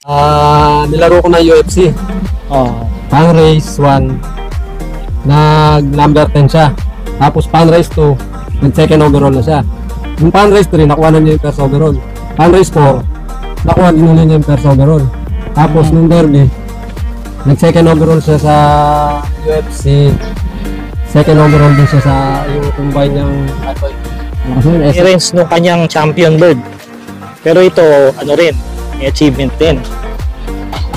Nilaro ko na UFC. Pang race 1, nag number 10 siya. Tapos pang race 2, nag second overall na siya. Yung pang race 3, nakuha na niya yung first overall. Pang race 4, nakuha din niya yung first overall. Tapos nung derby, nag second overall siya sa UFC. Second overall din siya sa yung combine niyang Experience nung kanyang champion bird. Pero ito, ano rin, may achievement din.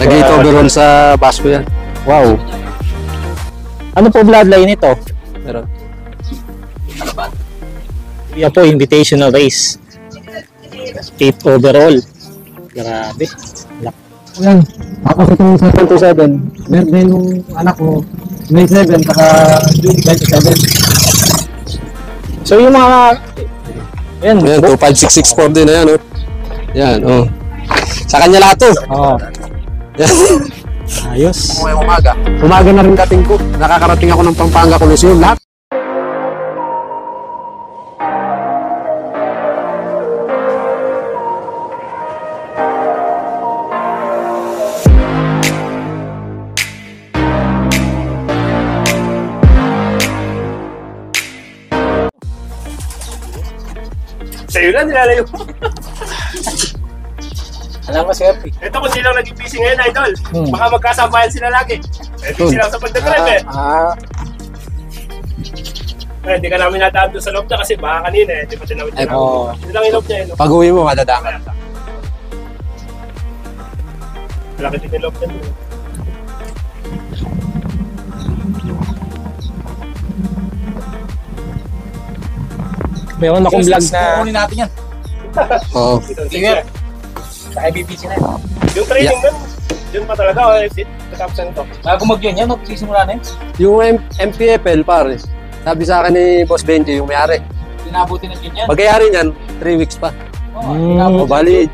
Nag-8 overall sa Basco yan. Wow. Ano po bloodline ito? Meron. Yan po, invitational race. 8 overall. Grabe. Yan. Tapos itong 7-7, birthday nung anak ko, May 7, saka June 27. So yung mga... Yan, 25664 din na yan, oh. Yan, oh. Sa kanya lahat to. Oo. Yan. Ayos. Umaga. Umaga na rin dating ko. Nakakarating ako ng Pampanga Coliseum. Lahat. Sa'yo na, nilalayo ko. Alam mo, swerte. Ito kung silang naging busy ngayon, idol. Baka magkasabayan sila lagi. Busy lang sa pagdadrive eh. Hindi ka namin nataan doon sa loob na kasi baka kanina eh. Di ba tinawid niya? Hindi lang yung loob niya eh. Pag-uwi mo, madadama. Malaki din yung loob niya. Meron akong vlog na... Kukunin natin yan. Oo. Sige. Sa IBBC na yun. Yung training nun, yun pa talaga. Tapos ano to? Bago mag-yun yan, magsisimula na yun. Yung MPFL, pare. Sabi sa akin ni Boss Benji, yung may-ari. Pinabuti na din yan. Magkayari niyan, 3 weeks pa. O, bali.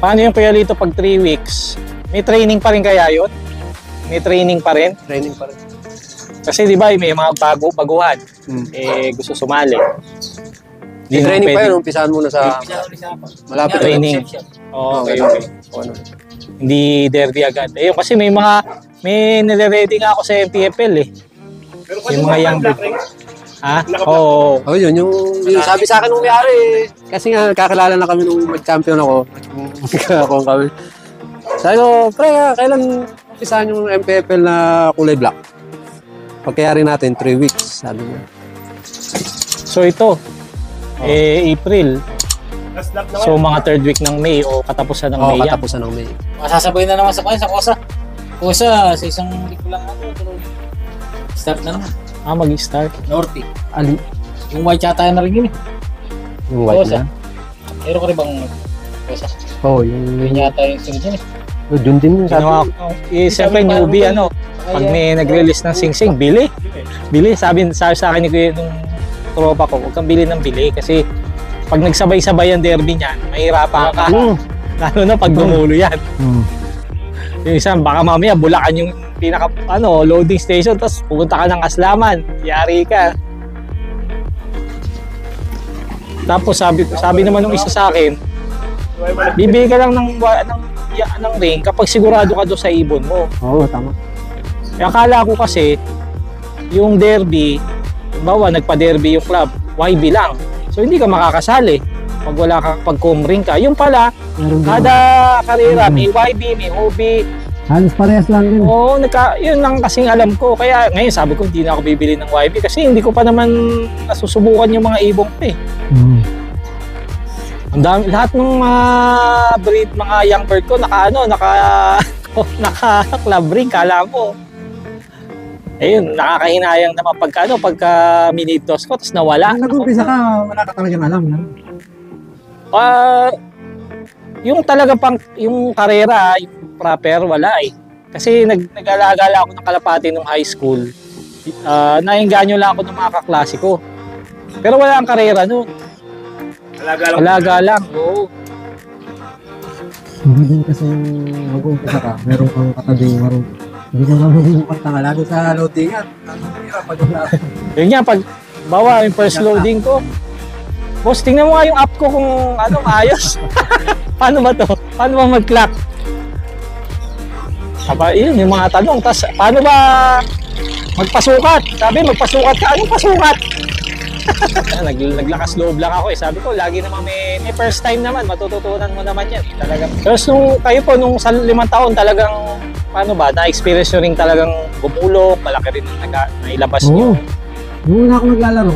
Paano yung kaya dito pag 3 weeks? May training pa rin kaya yun? May training pa rin? Training pa rin. Kasi di ba may mga baguhan. Gusto sumali. May training pa yun, umpisahan muna sa malapit training. Okay. Ano? Hindi derby agad. Ayun, kasi may nire-ready nga ako sa MPFL eh. Pero Yung mga young black ring. Ha? Oo. Oh, yun yung sabi sa akin nung may-ari. Kasi nga, kakilala na kami nung mag-champion ako. Ako kami. Sabi ko, pre, kailan umpisahan yung MPFL na kulay black? Pagkayari natin, 3 weeks, sabi niya. So ito, April. Last lap na So mga 3rd week ng May o katapusan ng May yan. Katapusan ng May. Masasabay na naman sa kanya, sa Kosa. Kosa, sa isang linggo lang ako. Start na naman. Mag-start. Norte. Alin? Yung white yata na rin yun eh. Yung white Kosa. na? Meron ka rin bang Kosa? Oo, yung... Yun yata yung sunod yun eh. Yun din yung sabi. Siyempre newbie pag may nag-release ng Sing Sing, bili. Sabi sa akin ni Kuya nung tropa ko, huwag kang bili ng bili kasi pag nagsabay-sabay ang derby niyan, mahirapan ka. Lalo na pag dumulo yan. Yung isang, baka mamaya Bulacan yung pinaka loading station tapos pupunta ka ng Aslaman, yari ka. Tapos sabi naman nung isa sa akin, bibili ka lang ng ring kapag sigurado ka doon sa ibon mo. Oo, tama. Akala ko kasi yung derby, bawa nagpa-derby yung club, YB lang. So hindi ka makakasali pag wala ka, pag ring ka. Yung pala, kada karera may YB, may OB. Halos parehas lang din. Oo, yun lang kasing alam ko. Kaya ngayon sabi ko hindi na ako bibili ng YB kasi hindi ko pa naman nasusubukan yung mga ibong ko eh. Ang dami, lahat ng mga breed, mga young bird ko naka club ring, kala mo. Ayun, nakakahinayang naman pagka minitos ko, tapos nawala. Nag-umpisa ka, wala ka talagang alam. Yung talaga yung karera, yung proper, wala eh. Kasi nag-alagala ako ng kalapati nung high school. Nainganyo lang ako ng mga kaklase ko. Pero wala ang karera nun. Alaga lang, oo. Hindi din kasi mag-umpisa ka, meron kang katabing marunong. Hindi ka mabubukat na lagi sa loadingan. Yun nga, pag bawa yung first loading ko, boss, tingnan mo nga yung app ko kung maayos. Paano ba to? Paano ba mag-clock? Aba, yun yung mga tanong. Tas paano ba magpasukat? Sabi, magpasukat ka. Anong pasukat? Naglakas loob lang ako eh. Sabi ko, lagi naman may first time naman. Matututunan mo naman yan. Talagang. Tapos nung kayo po, nung sa 5 taon, talagang, paano ba, na-experience nyo rin talagang gumulong, malaki rin nailabas nyo. Nung una ako naglalaro,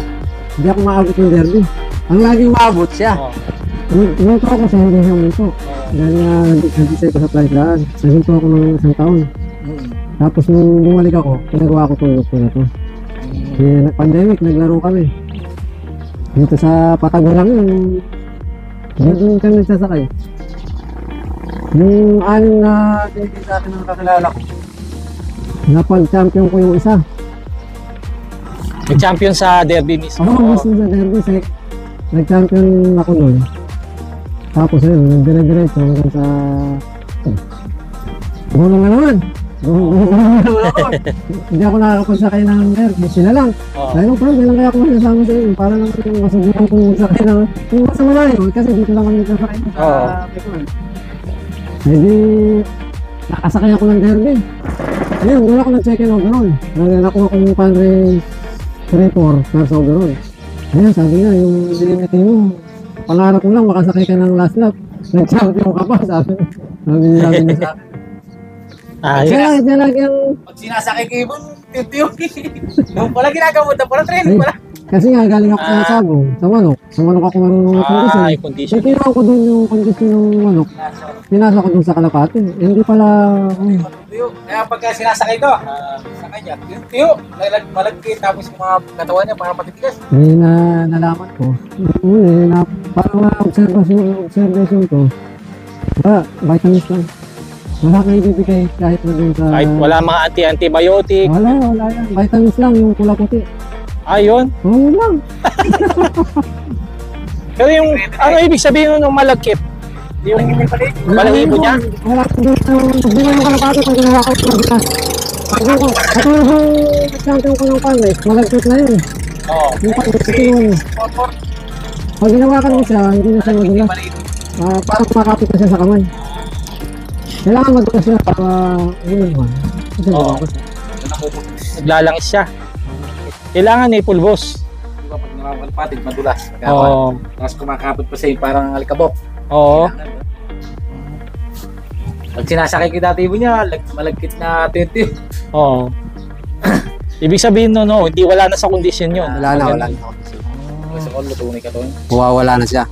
hindi ako maabot ng derby. Ang laging maabot siya. Oh. Nunto ako sa hindi siyang nunto. Dahil nga, nag-decide ko sa flight daan. Naghinto ako ng 1 taon. Tapos nung bumalik ako, pinagawa ko tulog ko na to. Pandemic, naglaro kami. Dito sa Patagulang yun, doon kami nagsasakay. Yung 6 na tinigil sa akin ng kakilala ko, napag-champion ko yung isa. Nag-champion sa derby mismo. Ako gusto sa derby, nag-champion ako noon. Tapos ayun, nagdire-diretso hanggang sa... Gulong na naman! Hindi ako nakakapagsakay ng derby, sila lang. Dahil nung parang kailan kaya ako masasama sa inyo, para lang masubukan kong magsakay ng... Yung mas malayo, kasi dito lang kami nagsasakay sa Pekuan. Hindi, nakasakay ako ng derby. Ayun, doon ako nag-check-in overall. Nakuha ko yung Padres 3-4 first overall. Ayun, sabi niya, yung dinimiti mo, pangarap mo lang, makasakay ka ng last lap. Nag-champion ka pa, sabi niya sa akin. Kaya yung... Pag sinasakay ko ibon, tiyok. Yung pala ginagawa na pala, training pala. Kasi nga, galing ako sa sabong, sa manok. Sa manok ako marunong mag-condition. Condition. So, kinuha ko doon yung condition ng manok. Pinasa ko doon sa kalapate. Hindi pala... Kaya pagka sinasakay ko, sa kanya, yung tiyo, malagkit, tapos yung mga katawan niya, parang patitigas. Eh, nalaman ko. Parang observation ko. Vitamins lang. Wala kayo ibibigay kahit na dun sa... Kahit wala mga antibiotic. Wala yan. Vitamins lang, yung pula puti. Yun. Oo lang. Pero yung, ano ibig sabihin nung malagkit? Yung balahibo niya? Wala ko doon hindi na yung kalapate pag ginawa ko ng bitas. Ito yung champion ko ng Padres, malagkit na yun. Oo. Yung Padres, yun. Pag ginawakan mo siya, hindi na siya madulas. Parang makapit na siya sa kamay. Kailangan madulas siya para yun naman. Kasi madulas siya. Naglalangis siya. Kailangan may pulbos. Diba pag nakakalpatig, madulas. Oo. Tapos kumakapit pa sa'yo, parang alikabok. Oo. Pag sinasakay ko dati mo niya, malagkit na tiyok. Oo. Ibig sabihin no, hindi wala na sa kondisyon yun. Wala na. Kasi ko, lutunay ka to. Mawawala na siya.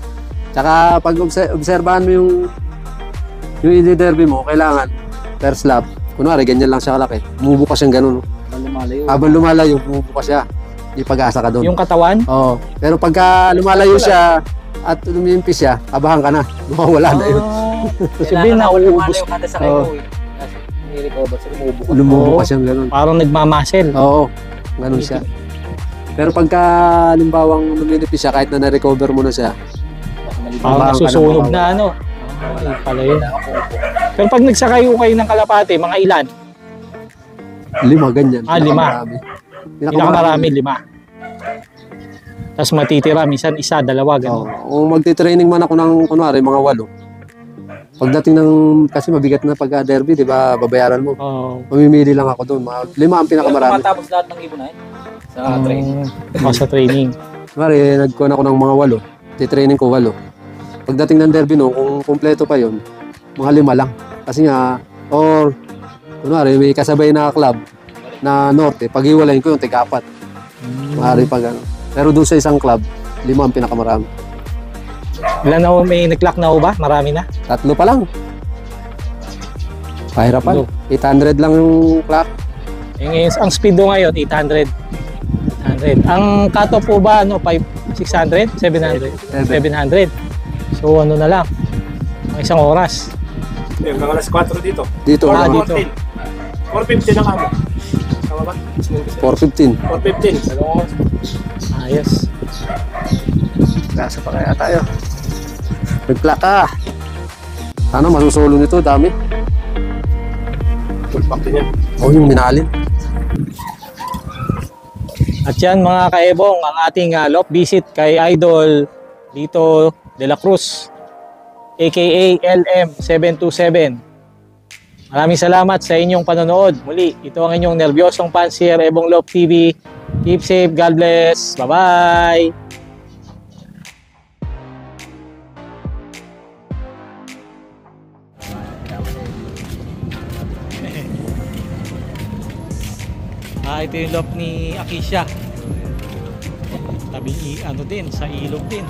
Tsaka pag obserbahan mo yung i-derby mo, kailangan first lap. Kunwari, ganyan lang siya kalaki. Bumubukas siyang ganun. Lumalayo. Habang lumalayo, bumubukas siya. Hindi pag-asa ka doon. Yung katawan? Oo. Pero pagka lumalayo siya at lumimpis siya, abahan ka na. Mawawala na yun. Sabihin na uubos. Lumalayo kada sakay ko eh. Kasi i-recover, so lumubukas. Lumubukas siyang ganun. Parang nagmamasel. Oo. Ganun siya. Pero pagka limbawang luminipis siya, kahit na na-recover mo na siya, Parang nasusunog na ano. Ay, pala yun. Pero pag nagsakay ko kayo ng kalapate, mga ilan? 5 ganyan. 5. Pinakamarami 5. Tapos matitira, minsan 1, 2, gano'n. Kung magti-training man ako ng kunwari, mga 8. Pagdating ng, kasi mabigat na pagka derby, di ba, babayaran mo. Mamimili lang ako doon. 5 ang pinakamarami. Matapos lahat ng ibon ay sa training. Sa training. Kunwari, nagkuhan ako ng mga 8. Ti-training ko 8. Pagdating ng derby no, kung kumpleto pa yun, mga 5 lang. Kasi nga, or, kunwari, may kasabay na club na norte, pag-iwalayin ko yung tig-4. Maaari pa gano'n. Pero doon sa isang club, 5 ang pinakamarami. Ilan na may nag-clock na ba? Marami na? 3 pa lang. Pahirapan. 800 lang yung clock. Ang speed do ngayon, 800. 800. Ang cut-off po ba, 600? 700? 700. So ano na lang, ang 1 oras. Yung mga alas 4 dito. Dito. Dito. 4:15 na kamo. Tama ba? 4:15. 4:15. Ayos. Gasa pa kaya tayo. Nag-clock ka. Sana masusulo nito, dami. Full pack din yan. Yung minalin. At yan mga kaebong, ang ating lot visit kay Idol Lito De La Cruz, aka LM727. Maraming salamat sa inyong panonood. Muli, ito ang inyong nervyosong pansier, Ebong Love TV. Keep safe, God bless. Bye-bye! Ito yung loft ni Akisha. Tabing ano din, sa ilog din.